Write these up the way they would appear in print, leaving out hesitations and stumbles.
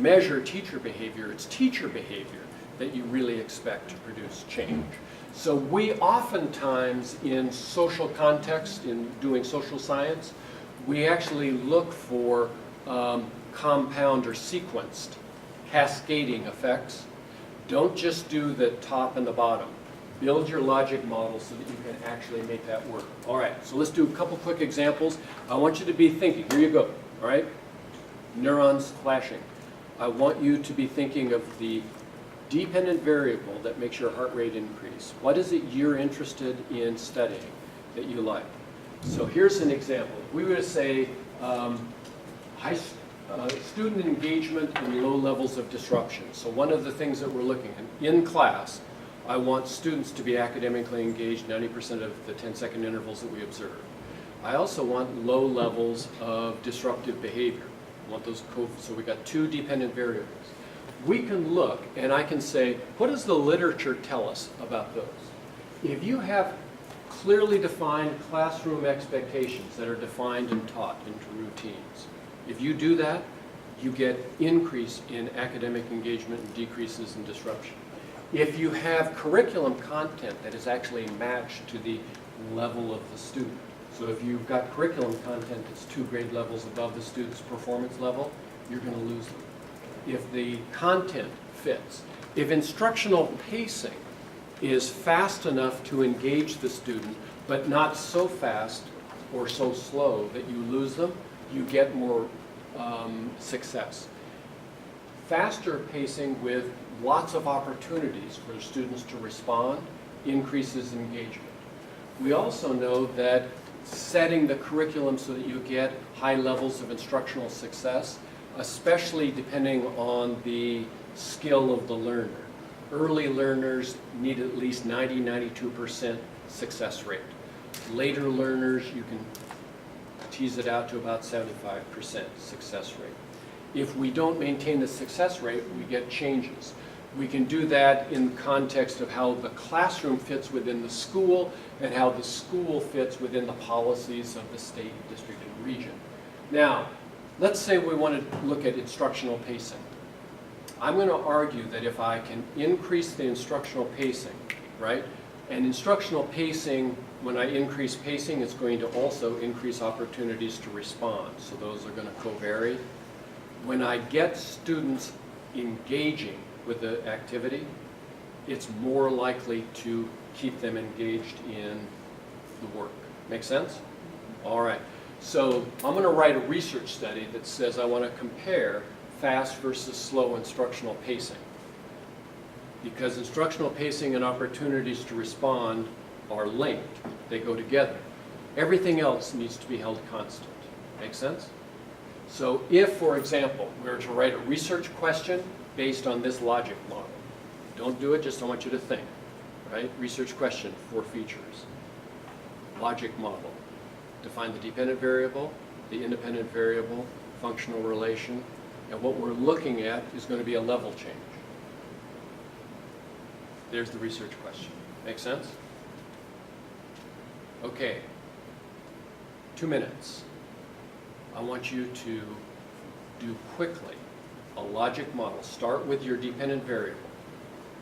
measure teacher behavior, it's teacher behavior that you really expect to produce change. So we oftentimes, in social context, in doing social science, we actually look for compound or sequenced, cascading effects. Don't just do the top and the bottom. Build your logic model so that you can actually make that work. All right, so let's do a couple quick examples. I want you to be thinking. Here you go, all right? Neurons flashing. I want you to be thinking of the dependent variable that makes your heart rate increase. What is it you're interested in studying that you like? So here's an example. If we were to say student engagement and low levels of disruption. So one of the things that we're looking at in class, I want students to be academically engaged 90% of the 10-second intervals that we observe. I also want low levels of disruptive behavior. I want those so we got two dependent variables. We can look and I can say, what does the literature tell us about those? If you have clearly defined classroom expectations that are defined and taught into routines, if you do that, you get increase in academic engagement and decreases in disruption. If you have curriculum content that is actually matched to the level of the student, so if you've got curriculum content that's 2 grade levels above the student's performance level, you're going to lose them. If the content fits, if instructional pacing is fast enough to engage the student, but not so fast or so slow that you lose them, you get more success. Faster pacing with lots of opportunities for students to respond increases engagement. We also know that setting the curriculum so that you get high levels of instructional success, especially depending on the skill of the learner. Early learners need at least 90–92% success rate. Later learners, you can tease it out to about 75% success rate. If we don't maintain the success rate, we get changes. We can do that in the context of how the classroom fits within the school and how the school fits within the policies of the state, district, and region. Now, let's say we want to look at instructional pacing. I'm going to argue that if I can increase the instructional pacing, right? And instructional pacing, when I increase pacing, it's going to also increase opportunities to respond. So those are going to co-vary. When I get students engaging with the activity, it's more likely to keep them engaged in the work. Make sense? All right. So I'm going to write a research study that says I want to compare fast versus slow instructional pacing. Because instructional pacing and opportunities to respond are linked. They go together. Everything else needs to be held constant. Make sense? So if, for example, we were to write a research question based on this logic model, don't do it, just I want you to think, right? Research question, 4 features. Logic model. Define the dependent variable, the independent variable, functional relation, and what we're looking at is going to be a level change. There's the research question. Make sense? Okay. 2 minutes. I want you to do quickly a logic model. Start with your dependent variable.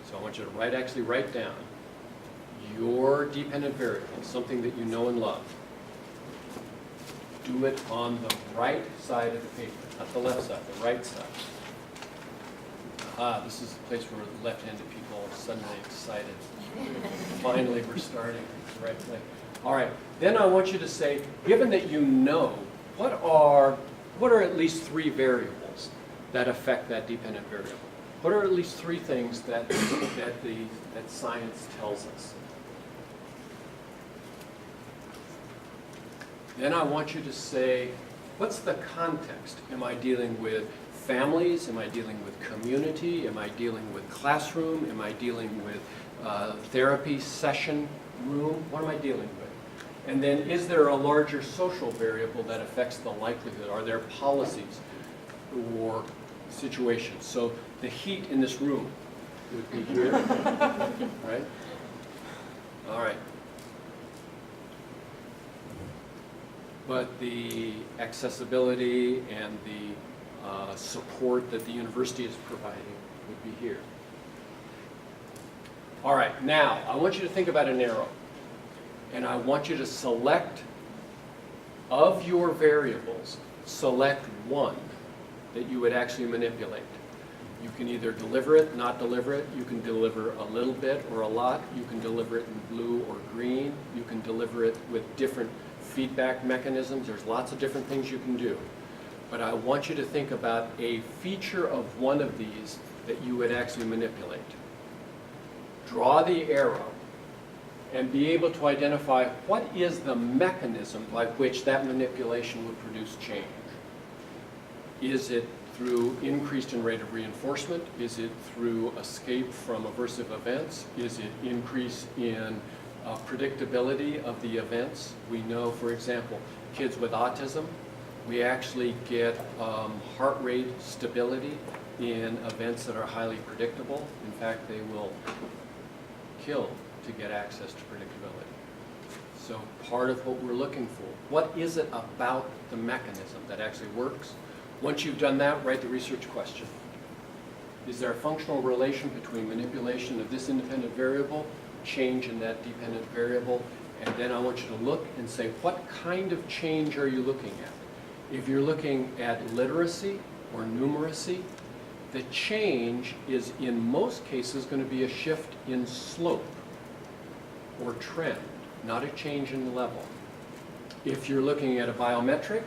So I want you to actually write down your dependent variable, something that you know and love. Do it on the right side of the paper, not the left side, the right side. This is the place where left-handed people are suddenly excited. Finally, we're starting at the right place. All right, then I want you to say, given that you know, what are at least 3 variables that affect that dependent variable? What are at least 3 things that science tells us? Then I want you to say, what's the context? Am I dealing with families? Am I dealing with community? Am I dealing with classroom? Am I dealing with therapy session room? What am I dealing with? And then is there a larger social variable that affects the likelihood? Are there policies or situations? So the heat in this room would be here, right? All right. But the accessibility and the support that the university is providing would be here. All right, now I want you to think about an arrow, and I want you to select, of your variables, select one that you would actually manipulate. You can either deliver it, not deliver it. You can deliver a little bit or a lot. You can deliver it in blue or green. You can deliver it with different feedback mechanisms. There's lots of different things you can do. But I want you to think about a feature of one of these that you would actually manipulate. Draw the arrow and be able to identify what is the mechanism by which that manipulation would produce change. Is it through increased in rate of reinforcement? Is it through escape from aversive events? Is it increase in predictability of the events? We know, for example, kids with autism, we actually get heart rate stability in events that are highly predictable. In fact, they will kill to get access to predictability. So part of what we're looking for, what is it about the mechanism that actually works? Once you've done that, write the research question. Is there a functional relation between manipulation of this independent variable, change in that dependent variable? And then I want you to look and say, what kind of change are you looking at? If you're looking at literacy or numeracy, the change is in most cases going to be a shift in slope or trend, not a change in level. If you're looking at a biometric,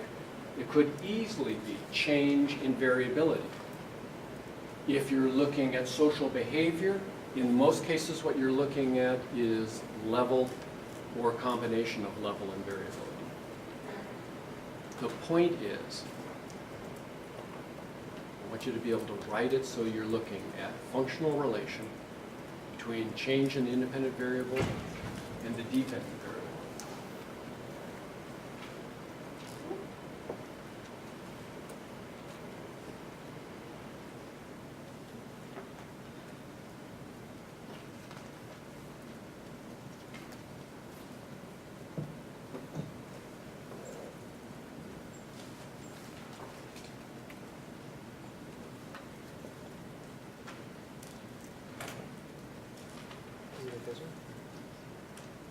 it could easily be change in variability. If you're looking at social behavior, in most cases what you're looking at is level or a combination of level and variability. The point is, I want you to be able to write it so you're looking at functional relation between change in the independent variable and the dependent variable.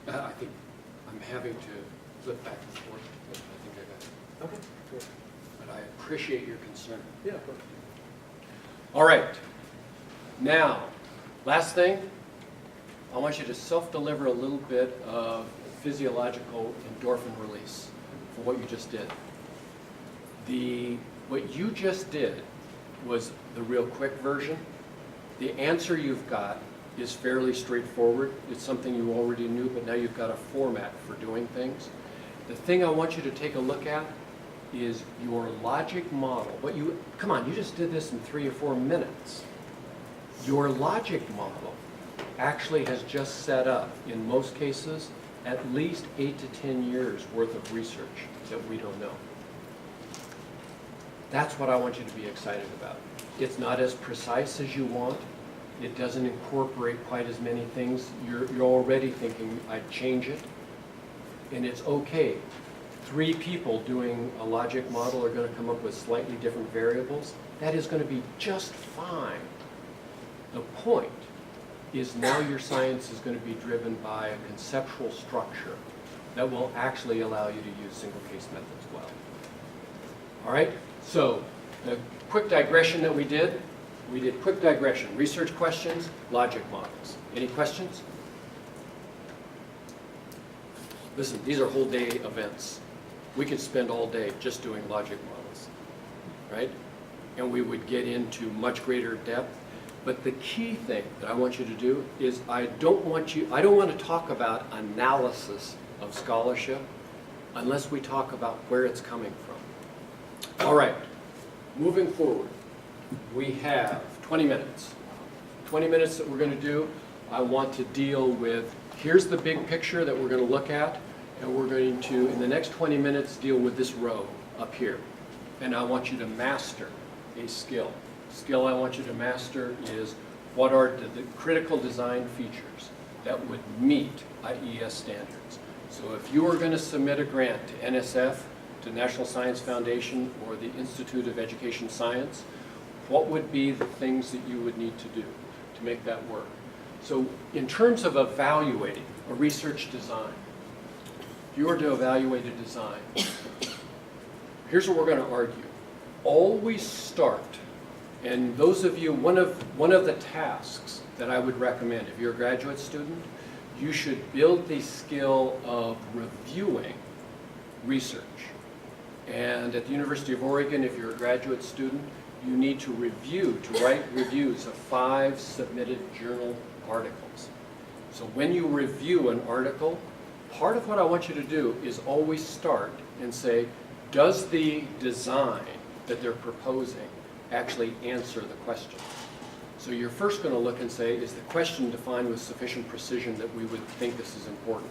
I think I'm having to flip back and forth, but I think I got it. Okay, good. But I appreciate your concern. Yeah, of course. All right. Now, last thing, I want you to self-deliver a little bit of physiological endorphin release for what you just did. What you just did was the real quick version. The answer you've got is fairly straightforward. It's something you already knew, but now you've got a format for doing things. The thing I want you to take a look at is your logic model. Come on, you just did this in 3 or 4 minutes. Your logic model actually has just set up, in most cases, at least 8 to 10 years worth of research that we don't know. That's what I want you to be excited about. It's not as precise as you want. It doesn't incorporate quite as many things. You're already thinking, I'd change it. And it's okay. 3 people doing a logic model are going to come up with slightly different variables. That is going to be just fine. The point is now your science is going to be driven by a conceptual structure that will actually allow you to use single case methods well. All right? So the quick digression that we did quick digression, research questions, logic models. Any questions? Listen, these are whole day events. We could spend all day just doing logic models, right? And we would get into much greater depth. But the key thing that I want you to do is I don't want to talk about analysis of scholarship unless we talk about where it's coming from. All right, moving forward. We have 20 minutes. 20 minutes that we're going to do. I want to deal with, here's the big picture that we're going to look at, and we're going to, in the next 20 minutes, deal with this row up here. And I want you to master a skill. Skill I want you to master is what are the critical design features that would meet IES standards. So if you are going to submit a grant to NSF the National Science Foundation or the Institute of Education Science, what would be the things that you would need to do to make that work? So in terms of evaluating a research design, if you were to evaluate a design, here's what we're going to argue. Always start, and those of you, one of the tasks that I would recommend, if you're a graduate student, you should build the skill of reviewing research. And at the University of Oregon, if you're a graduate student, you need to write reviews of 5 submitted journal articles. So when you review an article, part of what I want you to do is always start and say, does the design that they're proposing actually answer the question? So you're first going to look and say, is the question defined with sufficient precision that we would think this is important?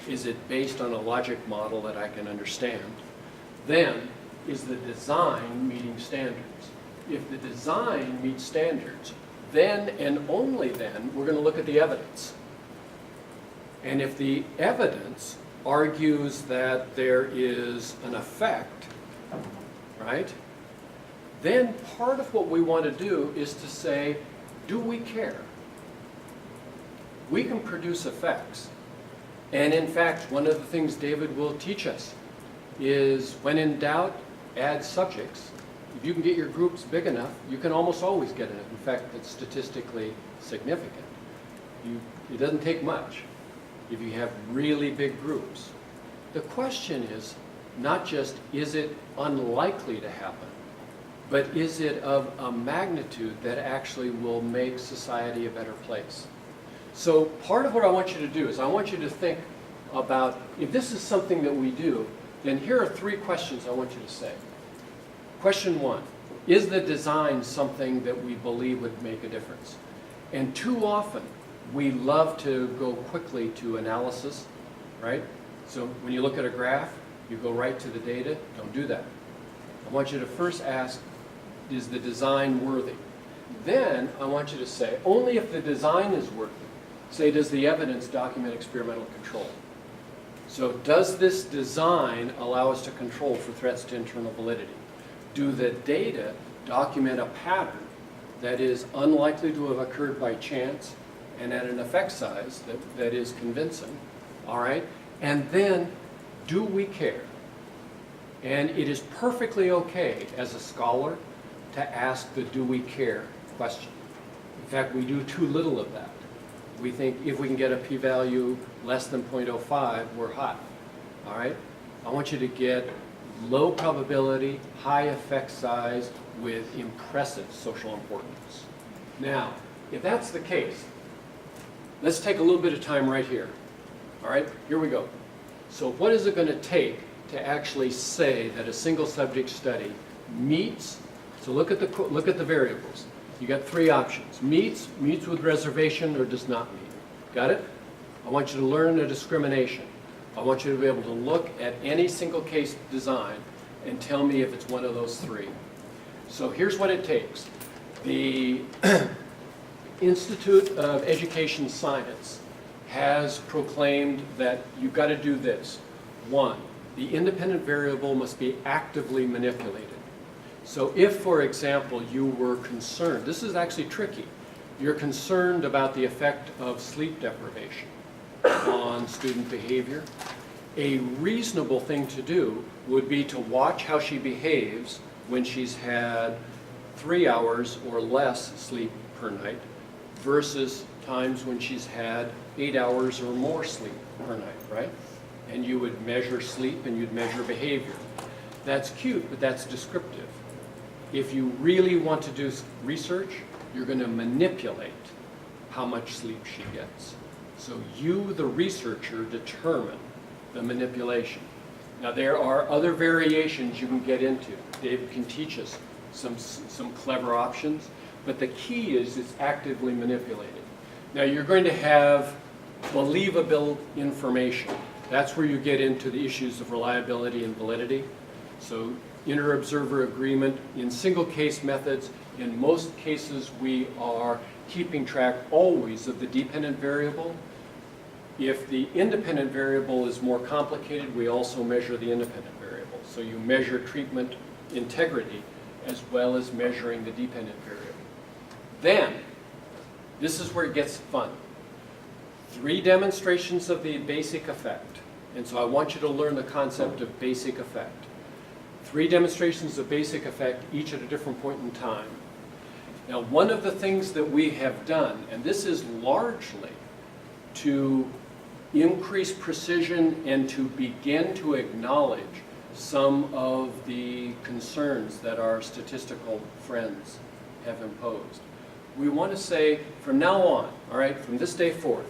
Is it based on a logic model that I can understand? Then, is the design meeting standards? If the design meets standards, then and only then we're going to look at the evidence. And if the evidence argues that there is an effect, right? Then part of what we want to do is to say, do we care? We can produce effects. And in fact, one of the things David will teach us is when in doubt, add subjects. If you can get your groups big enough, you can almost always get it. In fact, it's statistically significant. It doesn't take much if you have really big groups. The question is not just, is it unlikely to happen, but is it of a magnitude that actually will make society a better place? So part of what I want you to do is I want you to think about, if this is something that we do, then here are 3 questions I want you to say. Question 1, is the design something that we believe would make a difference? And too often, we love to go quickly to analysis, right? So when you look at a graph, you go right to the data. Don't do that. I want you to first ask, is the design worthy? Then I want you to say, only if the design is worthy, say, does the evidence document experimental control? So does this design allow us to control for threats to internal validity? Do the data document a pattern that is unlikely to have occurred by chance and at an effect size that is convincing, all right? And then, do we care? And it is perfectly okay as a scholar to ask the do we care question. In fact, we do too little of that. We think if we can get a p-value less than 0.05, we're hot, all right? I want you to get low probability, high effect size with impressive social importance. Now, if that's the case, let's take a little bit of time right here. All right, here we go. So what is it going to take to actually say that a single subject study meets, so look at the variables. You got 3 options. Meets with reservation, or does not meet. Got it? I want you to learn a discrimination. I want you to be able to look at any single case design and tell me if it's one of those 3. So here's what it takes. The Institute of Education Science has proclaimed that you've got to do this. 1, the independent variable must be actively manipulated. So if, for example, you were concerned, this is actually tricky, you're concerned about the effect of sleep deprivation on student behavior, a reasonable thing to do would be to watch how she behaves when she's had 3 hours or less sleep per night versus times when she's had 8 hours or more sleep per night, right? And you would measure sleep and you'd measure behavior. That's cute, but that's descriptive. If you really want to do research, you're going to manipulate how much sleep she gets. So you, the researcher, determine the manipulation. Now there are other variations you can get into. David can teach us some clever options, but the key is it's actively manipulated. Now you're going to have believable information. That's where you get into the issues of reliability and validity. So inter-observer agreement in single case methods, in most cases we are keeping track always of the dependent variable. If the independent variable is more complicated, we also measure the independent variable. So you measure treatment integrity as well as measuring the dependent variable. Then, this is where it gets fun. 3 demonstrations of the basic effect. And so I want you to learn the concept of basic effect. 3 demonstrations of basic effect, each at a different point in time. Now, one of the things that we have done, and this is largely to increase precision and to begin to acknowledge some of the concerns that our statistical friends have imposed. We want to say, from now on, all right, from this day forth,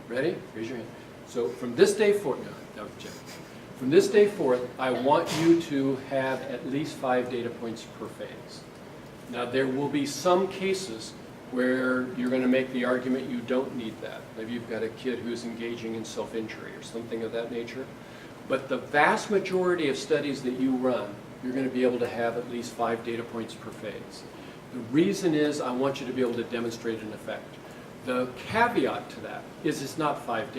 ready? Raise your hand. So from this day forth, no, that was Jim. From this day forth, I want you to have at least 5 data points per phase. Now, there will be some cases where you're going to make the argument you don't need that. Maybe you've got a kid who's engaging in self-injury or something of that nature. But the vast majority of studies that you run, you're going to be able to have at least 5 data points per phase. The reason is I want you to be able to demonstrate an effect. The caveat to that is it's not 5 data.